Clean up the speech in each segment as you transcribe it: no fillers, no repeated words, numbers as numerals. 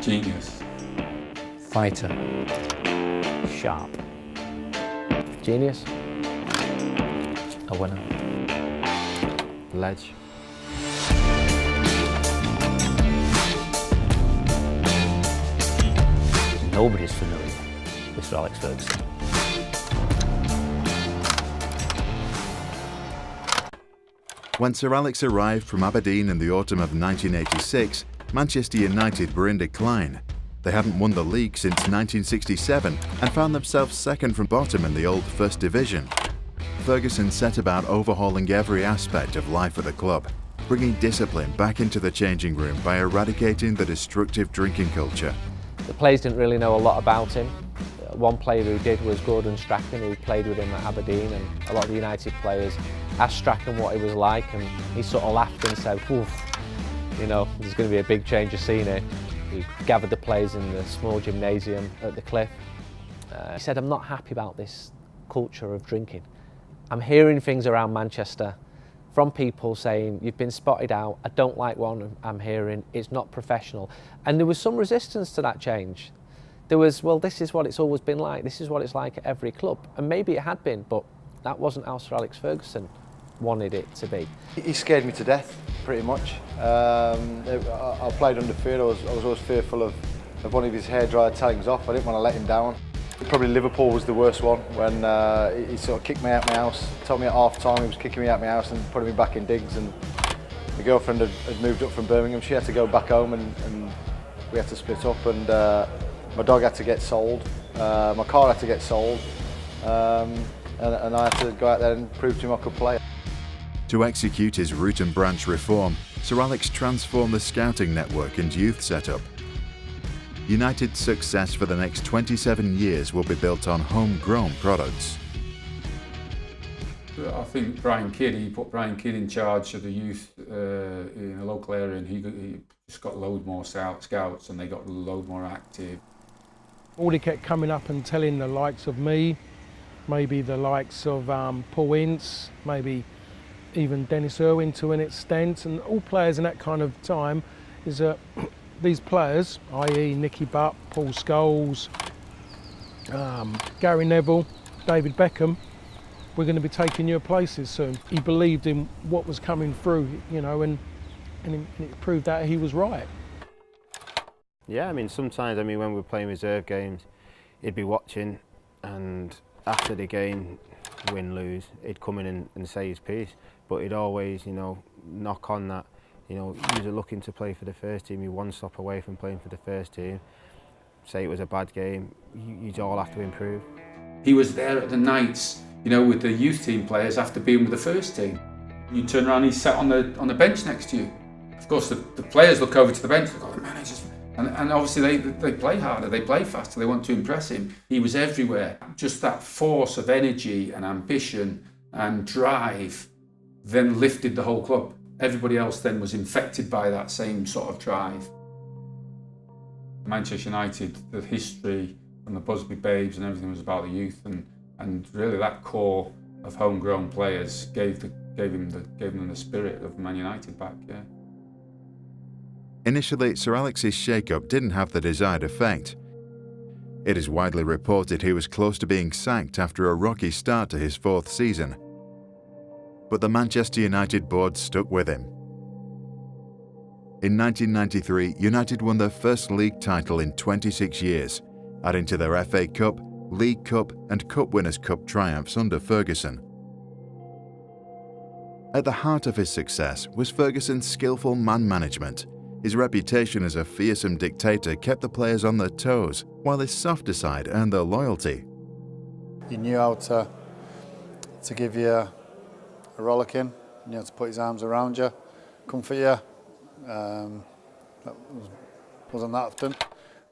Genius. Fighter. Sharp. Genius. A winner. Ledge. Nobody's familiar with Sir Alex Ferguson. When Sir Alex arrived from Aberdeen in the autumn of 1986, Manchester United were in decline. They hadn't won the league since 1967 and found themselves second from bottom in the old First Division. Ferguson set about overhauling every aspect of life at the club, bringing discipline back into the changing room by eradicating the destructive drinking culture. The players didn't really know a lot about him. One player who did was Gordon Strachan, who played with him at Aberdeen, and a lot of the United players asked Strachan what he was like, and he sort of laughed and said, "Oof, you know, there's going to be a big change of scene here." He gathered the players in the small gymnasium at the Cliff. He said, "I'm not happy about this culture of drinking. I'm hearing things around Manchester from people saying, you've been spotted out, I don't like what I'm hearing, it's not professional." And there was some resistance to that change. There was, well, this is what it's always been like, this is what it's like at every club. And maybe it had been, but that wasn't how Sir Alex Ferguson wanted it to be. He scared me to death, pretty much. I played under fear. I was always fearful of one of his hairdryer tags off. I didn't want to let him down. Probably Liverpool was the worst one, when he sort of kicked me out of my house. Told me at half time he was kicking me out of my house and putting me back in digs. And my girlfriend had moved up from Birmingham. She had to go back home, and we had to split up. And my dog had to get sold. My car had to get sold. And I had to go out there and prove to him I could play. To execute his root and branch reform, Sir Alex transformed the scouting network and youth setup. United's success for the next 27 years will be built on homegrown products. I think he put Brian Kidd in charge of the youth in a local area, and he just got a load more scouts, and they got a load more active. All he kept coming up and telling the likes of me, maybe the likes of Paul Ince, maybe even Dennis Irwin to an extent, and all players in that kind of time, is that these players, i.e. Nicky Butt, Paul Scholes, Gary Neville, David Beckham, we're going to be taking your places soon. He believed in what was coming through, you know, and it proved that he was right. Yeah, I mean, sometimes, when we were playing reserve games, he'd be watching, and after the game, win, lose, he'd come in and say his piece. But he'd always, knock on that, you're looking to play for the first team, you're one stop away from playing for the first team. Say it was a bad game, you'd all have to improve. He was there at the nights, with the youth team players after being with the first team. You turn around, he's sat on the bench next to you. Of course, the players look over to the bench, look, oh, the manager's... And obviously they play harder, they play faster, they want to impress him. He was everywhere. Just that force of energy and ambition and drive then lifted the whole club. Everybody else then was infected by that same sort of drive. Manchester United, the history and the Busby Babes and everything was about the youth, and really that core of homegrown players gave them the spirit of Man United back, yeah. Initially, Sir Alex's shake-up didn't have the desired effect. It is widely reported he was close to being sacked after a rocky start to his fourth season. But the Manchester United board stuck with him. In 1993, United won their first league title in 26 years, adding to their FA Cup, League Cup and Cup Winners' Cup triumphs under Ferguson. At the heart of his success was Ferguson's skillful man management. His reputation as a fearsome dictator kept the players on their toes, while his softer side earned their loyalty. He knew how to give you a rollicking, he knew how to put his arms around you, comfort you. That wasn't that often,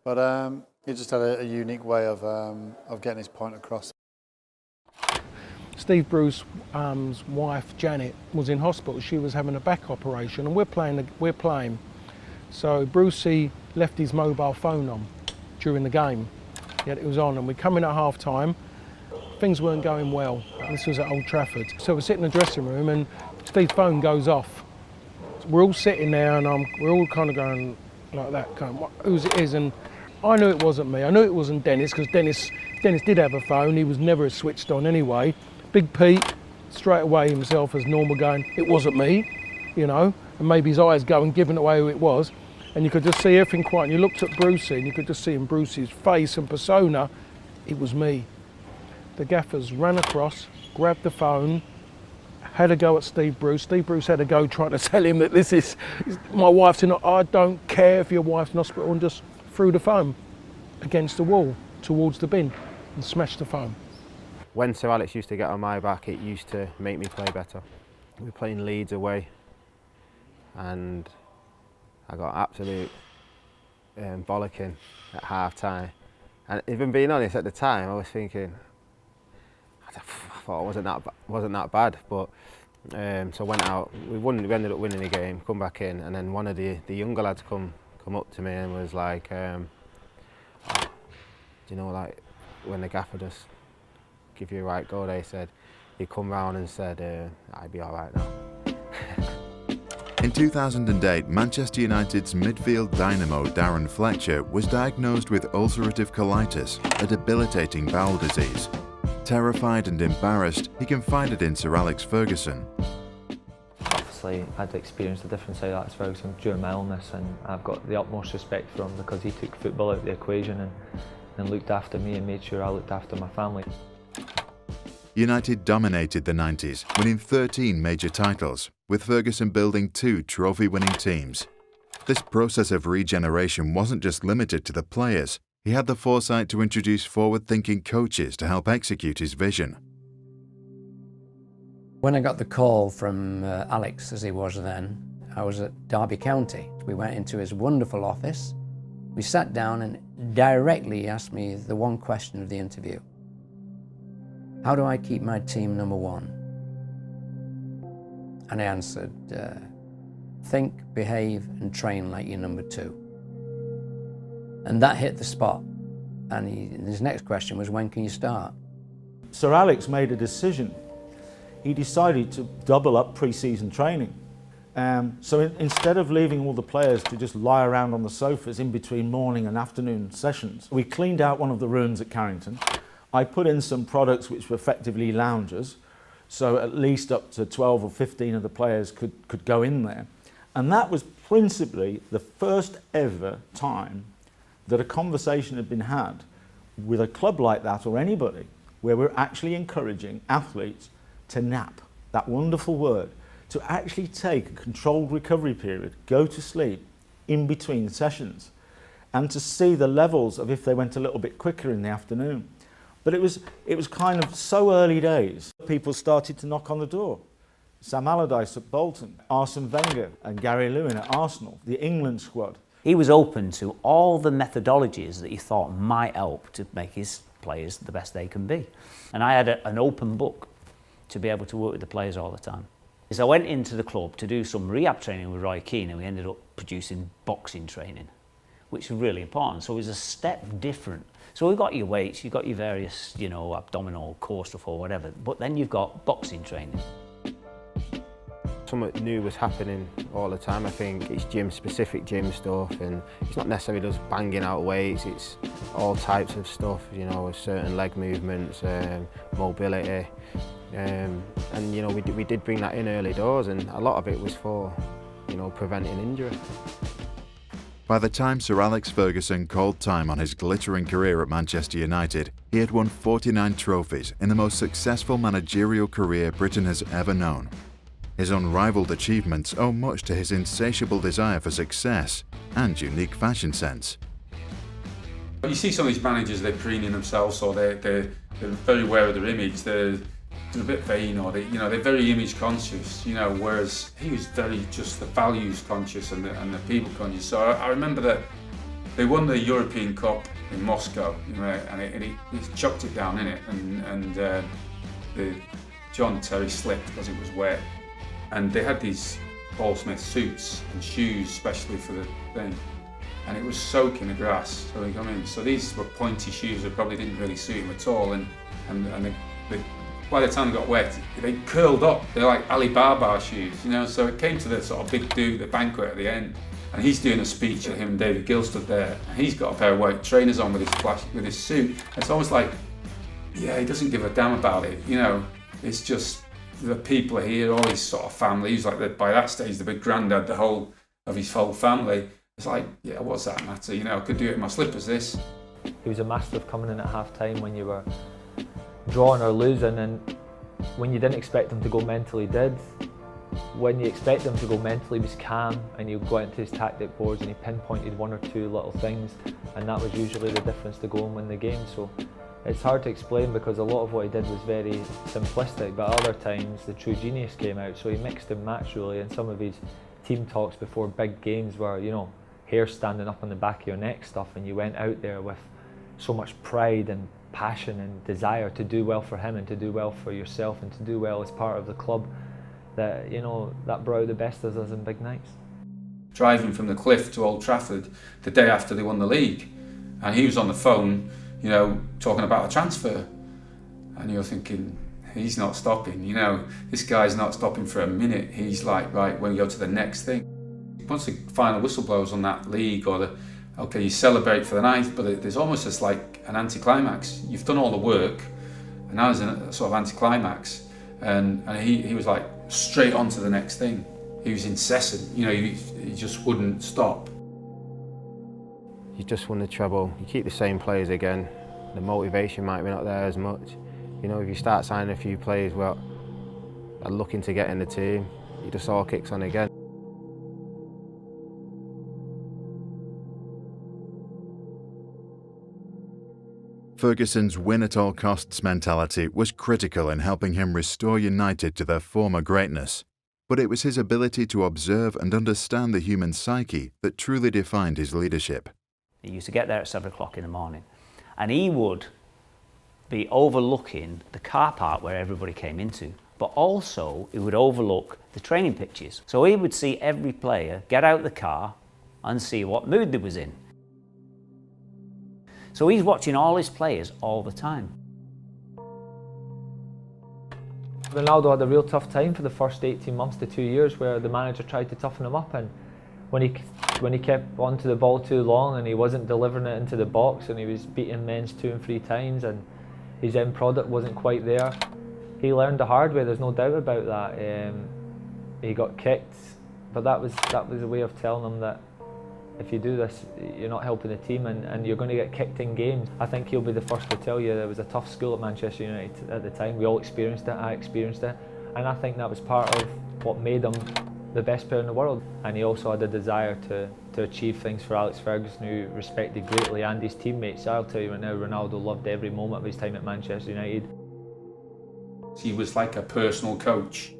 but he just had a unique way of getting his point across. Steve Bruce's wife Janet was in hospital. She was having a back operation, and we're playing. So Brucey left his mobile phone on during the game. Yet it was on, and we're coming at half time. Things weren't going well. This was at Old Trafford. So we're sitting in the dressing room, and Steve's phone goes off. So we're all sitting there, and we're all kind of going, like that, going, whose it is, and I knew it wasn't me. I knew it wasn't Dennis, because Dennis did have a phone. He was never switched on anyway. Big Pete, straight away himself as normal, going, it wasn't me, you know, and maybe his eyes going, giving away who it was, and you could just see everything quiet. And you looked at Brucey, and you could just see in Brucey's face and persona, it was me. The gaffers ran across, grabbed the phone, had a go at Steve Bruce. Steve Bruce had a go trying to tell him that this is, my wife's in, I don't care if your wife's in hospital, and just threw the phone against the wall towards the bin and smashed the phone. When Sir Alex used to get on my back, it used to make me play better. We were playing Leeds away, and I got absolute bollocking at half time. And even being honest, at the time, I was thinking, I thought it wasn't that bad. But so I went out. We ended up winning the game. Come back in, and then one of the younger lads come up to me and was like, do you know, like when the gaffer just give you a right go, they said, he come round and said, I'd be all right now. In 2008, Manchester United's midfield dynamo Darren Fletcher was diagnosed with ulcerative colitis, a debilitating bowel disease. Terrified and embarrassed, he confided in Sir Alex Ferguson. Obviously, I'd experienced a different side of Alex Ferguson during my illness, and I've got the utmost respect for him because he took football out of the equation and looked after me and made sure I looked after my family. United dominated the 90s, winning 13 major titles, with Ferguson building 2 trophy-winning teams. This process of regeneration wasn't just limited to the players. He had the foresight to introduce forward-thinking coaches to help execute his vision. When I got the call from Alex, as he was then, I was at Derby County. We went into his wonderful office. We sat down and directly asked me the one question of the interview. How do I keep my team number one? And I answered, think, behave, and train like you're number 2. And that hit the spot. And his next question was, when can you start? Sir Alex made a decision. He decided to double up pre-season training. So instead of leaving all the players to just lie around on the sofas in between morning and afternoon sessions, we cleaned out one of the rooms at Carrington. I put in some products which were effectively loungers, so at least up to 12 or 15 of the players could go in there. And that was principally the first ever time that a conversation had been had with a club like that, or anybody, where we're actually encouraging athletes to nap, that wonderful word, to actually take a controlled recovery period, go to sleep in between sessions, and to see the levels of if they went a little bit quicker in the afternoon. But it was kind of so early days. People started to knock on the door. Sam Allardyce at Bolton, Arsene Wenger and Gary Lewin at Arsenal, the England squad. He was open to all the methodologies that he thought might help to make his players the best they can be. And I had an open book to be able to work with the players all the time. So I went into the club to do some rehab training with Roy Keane, and we ended up producing boxing training, which was really important. So it was a step different. So we've got your weights, you've got your various, you know, abdominal, core stuff or whatever, but then you've got boxing training. Something new was happening all the time. I think it's specific gym stuff, and it's not necessarily just banging out weights, it's all types of stuff, you know, with certain leg movements, mobility. And you know, we did bring that in early doors, and a lot of it was for, you know, preventing injury. By the time Sir Alex Ferguson called time on his glittering career at Manchester United, he had won 49 trophies in the most successful managerial career Britain has ever known. His unrivaled achievements owe much to his insatiable desire for success and unique fashion sense. You see some of these managers, they're preening themselves, or they're very aware of their image. They're a bit vain, or they're very image conscious. You know, whereas he was very just the values conscious and the people conscious. So I remember that they won the European Cup in Moscow, you know, and he chucked it down in it, and the John Terry slipped because it was wet. And they had these Paul Smith suits and shoes especially for the thing, and it was soaking the grass. So they come in. So these were pointy shoes that probably didn't really suit him at all, and by the time they got wet, they curled up. They're like Alibaba shoes, you know. So it came to the sort of big do, the banquet at the end, and he's doing a speech, and him and David Gill stood there, and he's got a pair of white trainers on with his suit. It's almost like, yeah, he doesn't give a damn about it, you know. It's just the people here, all his sort of family. He's like, by that stage, the big granddad, the whole of his whole family. It's like, yeah, what's that matter? You know, I could do it in my slippers, this. He was a master of coming in at half-time when you were drawing or losing, and when you didn't expect him to go mentally, did. When you expect him to go mentally, he was calm, and he'd go into his tactic boards and he pinpointed one or two little things, and that was usually the difference to go and win the game. So it's hard to explain, because a lot of what he did was very simplistic, but other times the true genius came out. So he mixed and matched really, and some of his team talks before big games were, you know, hair standing up on the back of your neck stuff, and you went out there with so much pride and passion and desire to do well for him and to do well for yourself and to do well as part of the club, that, you know, that brought out the best of us in big nights. Driving from the Cliff to Old Trafford the day after they won the league, and he was on the phone, you know, talking about a transfer, and you're thinking, he's not stopping, you know, this guy's not stopping for a minute. He's like, right, when we go to the next thing. Once the final whistle blows on that league, or okay, you celebrate for the night, but there's almost just like an anticlimax. You've done all the work, and now there's a sort of anticlimax, and he was like straight on to the next thing. He was incessant, you know, he just wouldn't stop. You just won the treble, you keep the same players again, the motivation might be not there as much. You know, if you start signing a few players well, are looking to get in the team, it just all kicks on again. Ferguson's win-at-all-costs mentality was critical in helping him restore United to their former greatness, but it was his ability to observe and understand the human psyche that truly defined his leadership. He used to get there at 7 o'clock in the morning, and he would be overlooking the car park where everybody came into, but also he would overlook the training pitches. So he would see every player get out the car and see what mood they was in. So he's watching all his players all the time. Ronaldo had a real tough time for the first 18 months to 2 years, where the manager tried to toughen him up, and when he kept onto the ball too long and he wasn't delivering it into the box, and he was beating men's 2 and 3 times, and his end product wasn't quite there, he learned the hard way. There's no doubt about that. He got kicked, but that was a way of telling him that if you do this, you're not helping the team, and you're going to get kicked in games. I think he'll be the first to tell you there was a tough school at Manchester United at the time. We all experienced it, I experienced it, and I think that was part of what made him the best player in the world. And he also had a desire to achieve things for Alex Ferguson, who respected greatly, and his teammates. I'll tell you right now, Ronaldo loved every moment of his time at Manchester United. He was like a personal coach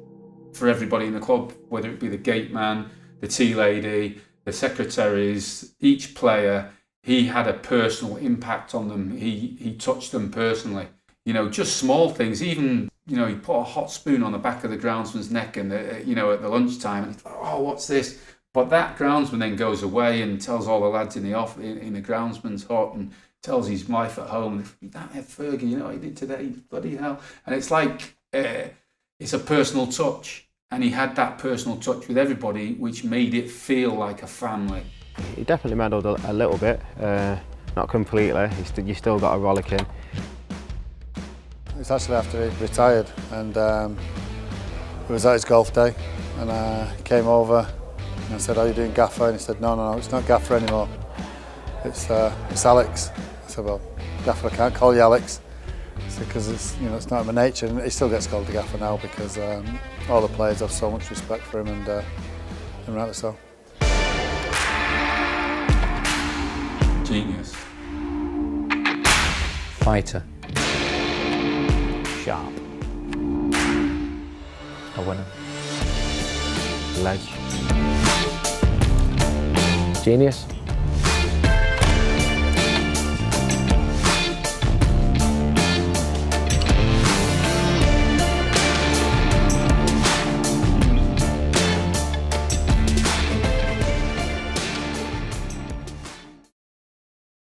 for everybody in the club, whether it be the gate man, the tea lady, the secretaries, each player. He had a personal impact on them. He touched them personally. You know, just small things. Even, you know, he put a hot spoon on the back of the groundsman's neck, and you know, at the lunchtime, and he thought, oh, what's this? But that groundsman then goes away and tells all the lads in the groundsman's hut, and tells his wife at home, that Fergie, you know what he did today, bloody hell. And it's like, it's a personal touch. And he had that personal touch with everybody, which made it feel like a family. He definitely meddled a little bit, not completely. You still got a rollicking. It's actually after he retired, and it was at his golf day, and I came over and I said, "Are you doing gaffer?" And he said, "No, it's not gaffer anymore. It's Alex." I said, "Well, gaffer, I can't call you Alex." Because it's, you know, it's not in my nature, and he still gets called the gaffer now, because all the players have so much respect for him, and rightly so. Genius. Fighter. Sharp. A winner. Ledge. Genius.